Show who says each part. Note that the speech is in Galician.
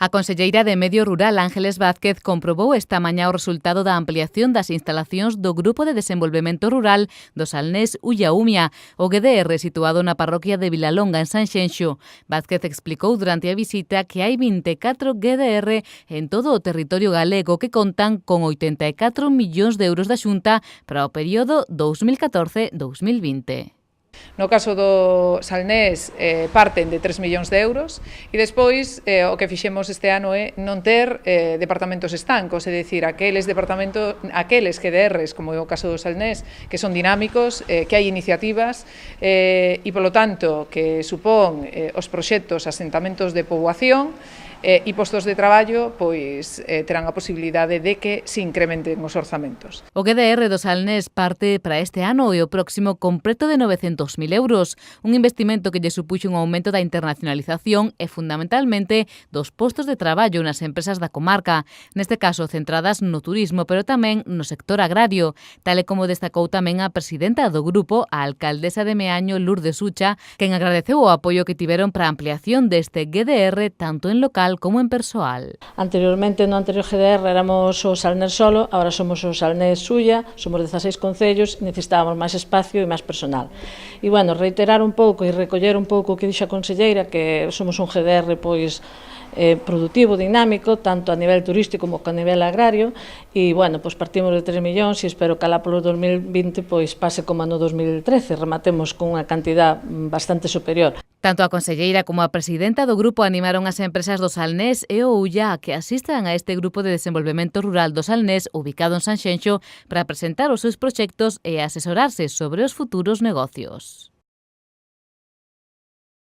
Speaker 1: A conselleira de Medio Rural, Ángeles Vázquez, comprobou esta mañá o resultado da ampliación das instalacións do Grupo de Desenvolvemento Rural do Salnés Ulla Umia, o GDR situado na parroquia de Vilalonga, en Sanxenxo. Vázquez explicou durante a visita que hai 24 GDR en todo o territorio galego que contan con 84 millóns de euros da Xunta para o período 2014-2020.
Speaker 2: No caso do Salnés parten de 3 millóns de euros e despois o que fixemos este ano é non ter departamentos estancos, é dicir, aqueles GDRs, como é o caso do Salnés, que son dinámicos, que hai iniciativas e, polo tanto, que supón os proxectos asentamentos de poboación e postos de traballo, pois terán a posibilidade de que se incrementen os orzamentos.
Speaker 1: O GDR do Salnés parte para este ano e o próximo con preto de 900.000 euros, un investimento que lle supuxo un aumento da internacionalización e fundamentalmente dos postos de traballo nas empresas da comarca, neste caso centradas no turismo, pero tamén no sector agrario, tal e como destacou tamén a presidenta do grupo, a alcaldesa de Meaño, Lourdes Ucha, quen agradeceu o apoio que tiveron para a ampliación deste GDR tanto en local como en persoal.
Speaker 3: Anteriormente, no anterior GDR, éramos o Salnés solo, agora somos o Salnés Ulla, somos 16 concellos e necesitábamos máis espacio e máis personal. E, bueno, reiterar un pouco e recoller un pouco o que dixo a conselleira, que somos un GDR, pois, productivo, dinámico, tanto a nivel turístico como a nivel agrario, e, bueno, pois partimos de 3 millóns e espero que alá polo 2020 pois pase como no 2013, rematemos con unha cantidad bastante superior.
Speaker 1: Tanto a conselleira como a presidenta do grupo animaron as empresas do Salnés e o Ulla a que asistan a este grupo de desenvolvemento rural do Salnés ubicado en Sanxenxo para presentar os seus proxectos e asesorarse sobre os futuros negocios.